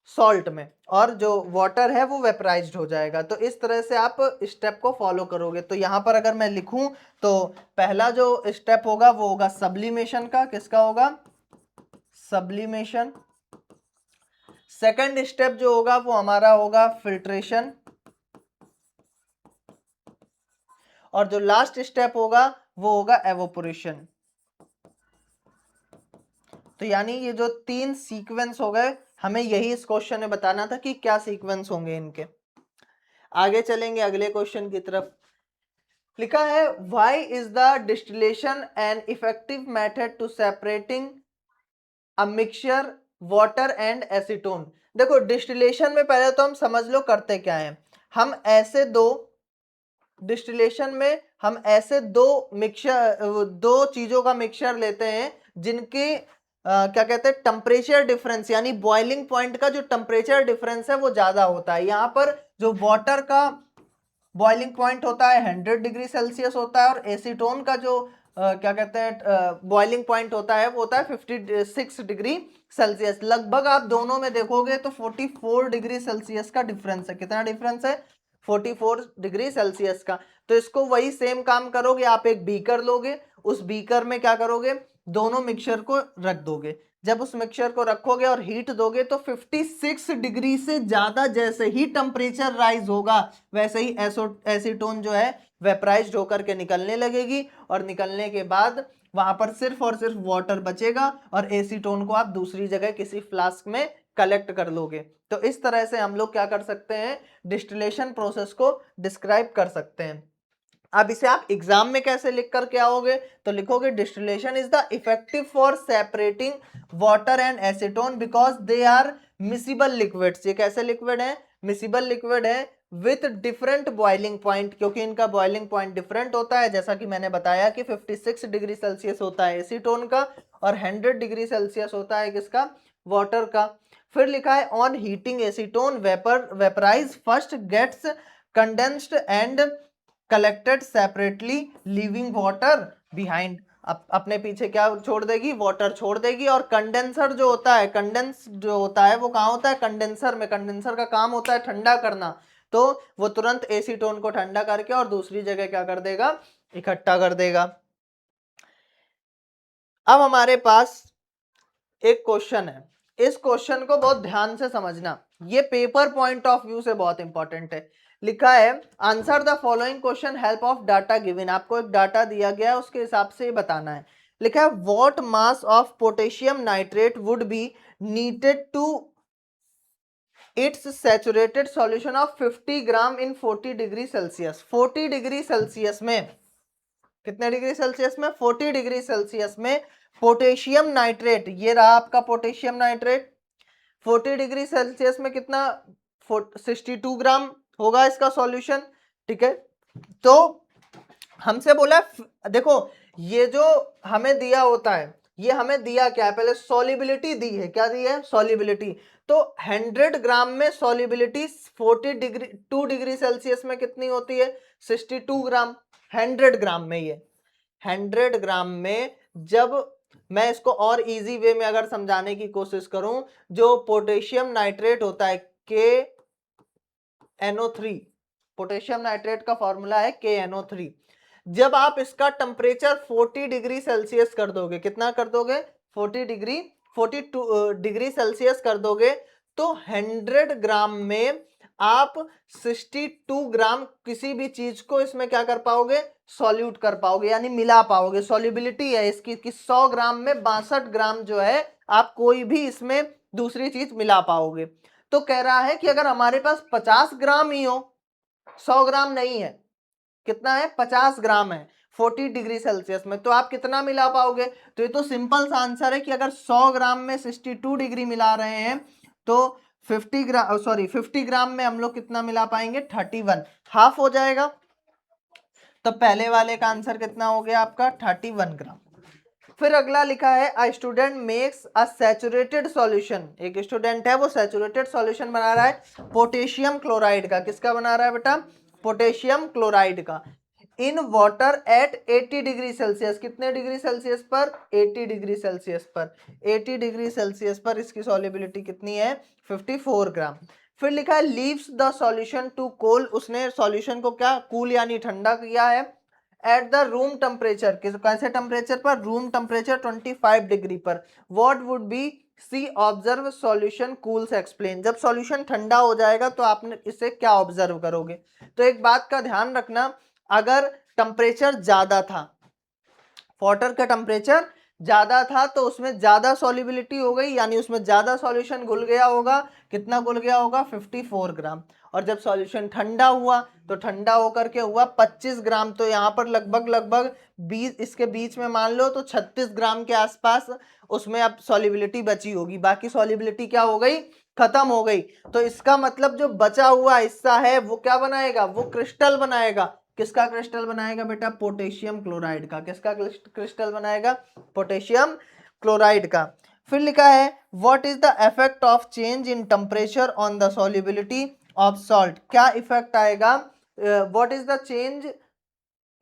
सॉल्ट में, और जो वाटर है वो वेपराइज्ड हो जाएगा। तो इस तरह से आप स्टेप को फॉलो करोगे। तो यहां पर अगर मैं लिखूं तो पहला जो स्टेप होगा वो होगा सब्लिमेशन का, किसका होगा, सब्लिमेशन। सेकंड स्टेप जो होगा वो हमारा होगा फिल्ट्रेशन, और जो लास्ट स्टेप होगा वो होगा एवोपोरेशन। तो यानी ये जो तीन सीक्वेंस हो गए, हमें यही इस क्वेश्चन में बताना था कि क्या सीक्वेंस होंगे इनके। आगे चलेंगे अगले क्वेश्चन की तरफ। लिखा है why is the distillation an effective method to separating a mixture water and acetone. देखो डिस्टिलेशन में पहले तो हम समझ लो करते क्या है, हम ऐसे दो डिस्टिलेशन में हम ऐसे दो मिक्सचर, दो चीजों का मिक्सचर लेते हैं जिनके क्या कहते हैं टेम्परेचर डिफरेंस, यानी बॉइलिंग पॉइंट का जो टेम्परेचर डिफरेंस है वो ज्यादा होता है। यहाँ पर जो वाटर का बॉइलिंग पॉइंट होता है 100 डिग्री सेल्सियस होता है, और एसीटोन का जो क्या कहते हैं बॉइलिंग पॉइंट होता है वो होता है 56 डिग्री सेल्सियस। लगभग आप दोनों में देखोगे तो 44 डिग्री सेल्सियस का डिफरेंस है। कितना डिफरेंस है, 44 डिग्री सेल्सियस का। तो इसको वही सेम काम करोगे, आप एक बीकर लोगे, उस बीकर में क्या करोगे, दोनों मिक्सचर को रख दोगे। जब उस मिक्सचर को रखोगे और हीट दोगे तो 56 डिग्री से ज्यादा जैसे ही टेम्परेचर राइज होगा वैसे ही एसीटोन जो है वेपराइज्ड होकर के निकलने लगेगी, और निकलने के बाद वहां पर सिर्फ और सिर्फ वाटर बचेगा और एसीटोन को आप दूसरी जगह किसी फ्लास्क में कलेक्ट कर लोगे। तो इस तरह से हम लोग क्या कर सकते हैं, डिस्टिलेशन प्रोसेस को डिस्क्राइब कर सकते हैं। अब इसे आप एग्जाम में कैसे लिख कर के आओगे, तो लिखोगे distillation is the effective for separating water and acetone because they are miscible liquids. ये कैसे लिक्विड है, मिसिबल लिक्विड है विथ डिफरेंट बॉइलिंग पॉइंट, क्योंकि इनका बॉइलिंग पॉइंट डिफरेंट होता है। जैसा कि मैंने बताया कि 56 डिग्री सेल्सियस होता है एसीटोन का और 100 डिग्री सेल्सियस होता है किसका, वाटर का। फिर लिखा है on heating acetone vaporise first gets condensed and collected separately leaving water behind. अपने पीछे क्या छोड़ देगी, वाटर छोड़ देगी। और कंडेंसर जो होता है, कंडेंस जो होता है वो कहाँ होता है, कंडेंसर में। कंडेंसर का काम होता है ठंडा करना, तो वो तुरंत एसीटोन को ठंडा करके और दूसरी जगह क्या कर देगा, इकट्ठा कर देगा। अब हमारे पास एक क्वेश्चन है, इस क्वेश्चन को बहुत ध्यान से समझना, ये पेपर पॉइंट ऑफ व्यू से बहुत इंपॉर्टेंट है। लिखा है answer the following question help of data given. आपको एक डाटा दिया गया है, उसके हिसाब से ये बताना है। लिखा है what mass of potassium nitrate would be needed to its saturated solution of 50 gram in 40 degree Celsius. 40 degree Celsius में, कितने डिग्री सेल्सियस में, 40 डिग्री सेल्सियस में पोटेशियम नाइट्रेट, ये रहा आपका पोटेशियम नाइट्रेट, 40 डिग्री सेल्सियस में कितना, 62 ग्राम होगा इसका सॉल्यूशन। ठीक है, तो हमसे बोला, देखो ये जो हमें दिया होता है, ये हमें दिया क्या है, पहले सॉल्युबिलिटी दी है, क्या दी है, सॉल्युबिलिटी। तो 100 ग्राम में सॉल्युबिलिटी 2 डिग्री सेल्सियस में कितनी होती है, 62 ग्राम। 100 ग्राम में, ये 100 ग्राम में, जब मैं इसको और इजी वे में अगर समझाने की कोशिश करूं, जो पोटेशियम नाइट्रेट होता है KNO3, पोटेशियम नाइट्रेट का फॉर्मूला है KNO3। जब आप इसका टेम्परेचर 40 डिग्री सेल्सियस कर दोगे, कितना कर दोगे, 42 डिग्री सेल्सियस कर दोगे, तो 100 ग्राम में आप 62 ग्राम किसी भी चीज को इसमें क्या कर पाओगे, सॉल्यूट कर पाओगे, यानी मिला पाओगे। सॉल्युबिलिटी है इसकी कि 100 ग्राम में 62 ग्राम जो है आप कोई भी इसमें दूसरी चीज मिला पाओगे। तो कह रहा है कि अगर हमारे पास 50 ग्राम ही हो, 100 ग्राम नहीं है, कितना है, 50 ग्राम है 40 डिग्री सेल्सियस में, तो आप कितना मिला पाओगे। तो ये तो सिंपल सा आंसर है कि अगर 100 ग्राम में 62 डिग्री मिला रहे हैं तो 50 ग्राम में हम लोग कितना मिला पाएंगे, 31, हाफ हो जाएगा। तो पहले वाले का आंसर कितना हो गया आपका, 31 ग्राम। फिर अगला लिखा है a student makes a saturated solution, एक स्टूडेंट है वो सैचुरेटेड सॉल्यूशन बना रहा है पोटेशियम क्लोराइड का, किसका बना रहा है बेटा, पोटेशियम क्लोराइड का, in water at 80 degree Celsius, कितने डिग्री सेल्सियस पर, 80 डिग्री सेल्सियस पर। 80 डिग्री सेल्सियस पर इसकी सॉल्युबिलिटी कितनी है, 54 ग्राम। फिर लिखा है leaves the solution to cool, उसने सॉल्यूशन को क्या, कूल यानी ठंडा किया है, एट द रूम टेम्परेचर, कैसे टेम्परेचर पर, रूम टेम्परेचर 25 डिग्री पर। What would be see observe solution cools explain, जब सॉल्यूशन ठंडा हो जाएगा तो आपने इसे क्या ऑब्जर्व करोगे। तो एक बात का ध्यान रखना, अगर टेम्परेचर ज्यादा था, वाटर का टेम्परेचर ज्यादा था, तो उसमें ज्यादा सॉल्युबिलिटी हो गई, यानी उसमें ज्यादा सॉल्यूशन घुल गया होगा, कितना घुल गया होगा, 54 ग्राम। और जब सॉल्यूशन ठंडा हुआ तो ठंडा होकर के हुआ 25 ग्राम, तो यहाँ पर लगभग 20, इसके बीच में मान लो तो 36 ग्राम के आसपास उसमें अब सॉल्युबिलिटी बची होगी, बाकी सॉल्युबिलिटी क्या हो गई, खत्म हो गई। तो इसका मतलब जो बचा हुआ हिस्सा है वो क्या बनाएगा, वो क्रिस्टल बनाएगा। किसका क्रिस्टल बनाएगा बेटा, पोटेशियम क्लोराइड का, किसका क्रिस्टल बनाएगा, पोटेशियम क्लोराइड का। फिर लिखा है what is the effect of change in temperature on the solubility of salt, क्या इफेक्ट आएगा, what is the change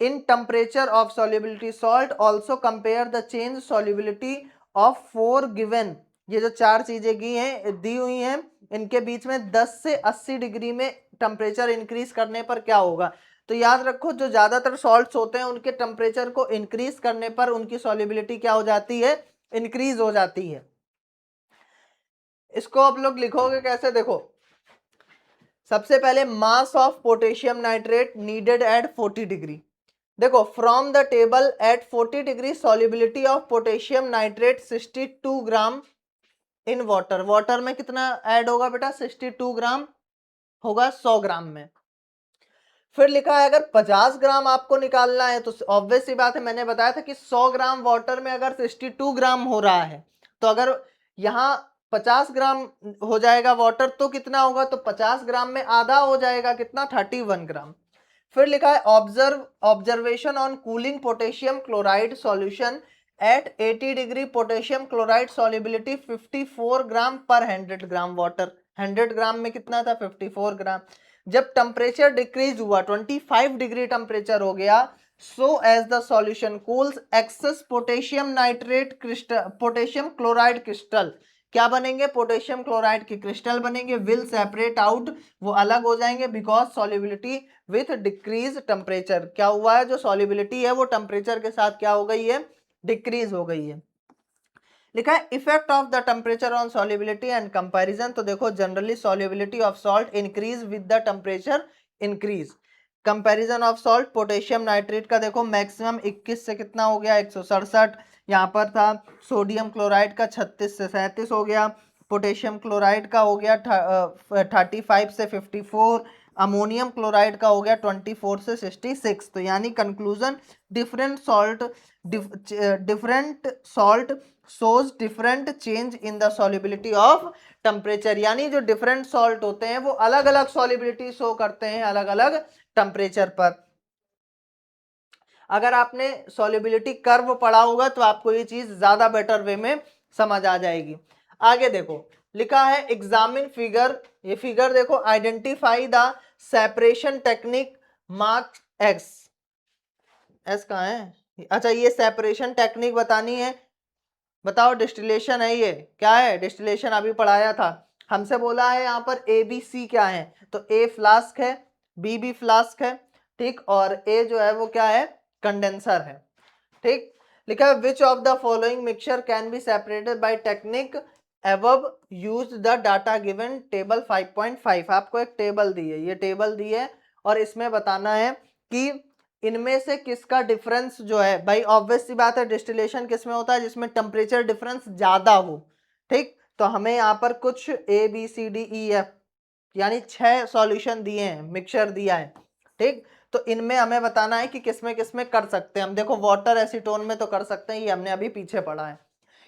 in temperature of solubility salt, also compare the change solubility of 4 given, ये जो चार चीजें दी हुई हैं इनके बीच में 10 से 80 डिग्री में टेम्परेचर इंक्रीज करने पर क्या होगा। तो याद रखो जो ज्यादातर सॉल्ट्स होते हैं उनके टेम्परेचर को इंक्रीज करने पर उनकी सॉल्युबिलिटी क्या हो जाती है, इंक्रीज हो जाती है। इसको आप लोग लिखोगे कैसे, देखो सबसे पहले mass of potassium nitrate needed at 40 degree, देखो from the table at 40 degree solubility of potassium nitrate 62 gram in water, water में कितना ऐड होगा बेटा 62 ग्राम होगा 100 ग्राम में। फिर लिखा है अगर 50 ग्राम आपको निकालना है तो ऑब्वियस सी बात है, मैंने बताया था कि 100 ग्राम वाटर में अगर 62 ग्राम हो रहा है तो अगर यहाँ 50 ग्राम हो जाएगा वाटर तो कितना होगा, तो 50 ग्राम में आधा हो जाएगा, कितना 31 ग्राम। फिर लिखा है observation on cooling potassium chloride solution at 80 degree potassium chloride solubility 54 ग्राम पर 100 ग्राम वाटर। 100 ग्राम में कितना था 54 ग्राम। जब टेम्परेचर डिक्रीज हुआ 25 डिग्री टेम्परेचर हो गया, so as the solution cools excess potassium nitrate crystal, potassium chloride crystal क्या बनेंगे, पोटेशियम क्लोराइड के क्रिस्टल बनेंगे, विल सेपरेट आउट, वो अलग हो जाएंगे because solubility with decrease temperature. क्या हुआ है, जो सॉल्युबिलिटी है वो टेम्परेचर के साथ क्या हो गई है, डिक्रीज हो गई है। लिखा है effect of the temperature on solubility and comparison. तो देखो generally solubility of salt increase with the temperature increase. Comparison of salt, potassium nitrate का देखो मैक्सिमम 21 से कितना हो गया 167, यहाँ पर था सोडियम क्लोराइड का 36 से 37 हो गया, पोटेशियम क्लोराइड का हो गया 35 से 54, अमोनियम क्लोराइड का हो गया 24 से 66। तो यानी conclusion different salt shows different change in the solubility of temperature। यानी जो डिफरेंट सॉल्ट होते हैं वो अलग अलग solubility शो करते हैं अलग अलग टेम्परेचर पर। अगर आपने solubility कर्व पढ़ा होगा तो आपको ये चीज ज्यादा बेटर वे में समझ आ जाएगी। आगे देखो लिखा है एग्जामिन फिगर, ये फिगर देखो, identify the separation technique mark x. S कहाँ है, अच्छा ये सेपरेशन टेक्निक बतानी है। बताओ डिस्टिलेशन है, ये क्या है, डिस्टिलेशन अभी पढ़ाया था। हमसे बोला है यहाँ पर ए बी सी क्या है, तो ए फ्लास्क है, बी भी फ्लास्क है, ठीक, और ए जो है वो क्या है, कंडेंसर है, ठीक। लिखा है which of the following mixture can be separated bye technique above use the data given table 5.5। आपको एक टेबल दी है, ये टेबल दी है और इसमें बताना है कि इनमें से किसका डिफरेंस जो है, भाई ऑब्वियस सी बात है डिस्टिलेशन किसमें होता है, जिसमें टेम्परेचर डिफरेंस ज्यादा हो, ठीक। तो हमें यहाँ पर कुछ A B C D E F यानी 6 सॉल्यूशन दिए हैं, मिक्सचर दिया है, ठीक। तो इनमें हमें बताना है कि किसमें किसमें कर सकते हैं हम। देखो वाटर एसीटोन में तो कर सकते हैं, ये हमने अभी पीछे पढ़ा है।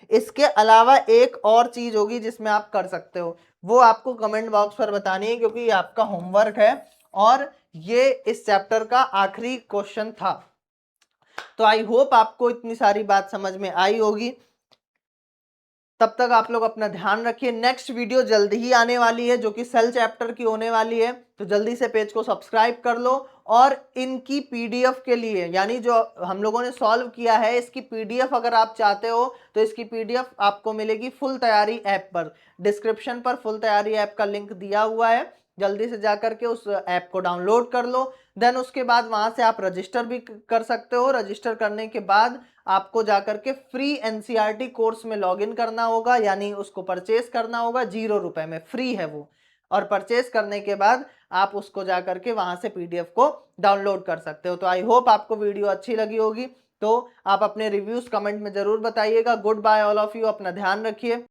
इसके अलावा एक और चीज होगी जिसमें आप कर सकते हो, वो आपको कमेंट बॉक्स पर बतानी है क्योंकि ये आपका होमवर्क है और ये इस चैप्टर का आखिरी क्वेश्चन था। तो आई होप आपको इतनी सारी बात समझ में आई होगी। तब तक आप लोग अपना ध्यान रखिए। नेक्स्ट वीडियो जल्दी ही आने वाली है जो कि सेल चैप्टर की होने वाली है, तो जल्दी से पेज को सब्सक्राइब कर लो। और इनकी पीडीएफ के लिए, यानी जो हम लोगों ने सॉल्व किया है, इसकी पीडीएफ अगर आप चाहते हो तो इसकी पीडीएफ आपको मिलेगी फुल तैयारी ऐप पर। डिस्क्रिप्शन पर फुल तैयारी ऐप का लिंक दिया हुआ है, जल्दी से जाकर के उस ऐप को डाउनलोड कर लो। देन उसके बाद वहां से आप रजिस्टर भी कर सकते हो। रजिस्टर करने के बाद आपको जाकर के फ्री एनसीईआरटी कोर्स में लॉगिन करना होगा, यानी उसको परचेस करना होगा, 0 रुपए में फ्री है वो। और परचेस करने के बाद आप उसको जाकर के वहां से पीडीएफ को डाउनलोड कर सकते हो। तो आई होप आपको वीडियो अच्छी लगी होगी, तो आप अपने रिव्यूज कमेंट में जरूर बताइएगा। Good bye all of you, अपना ध्यान रखिए।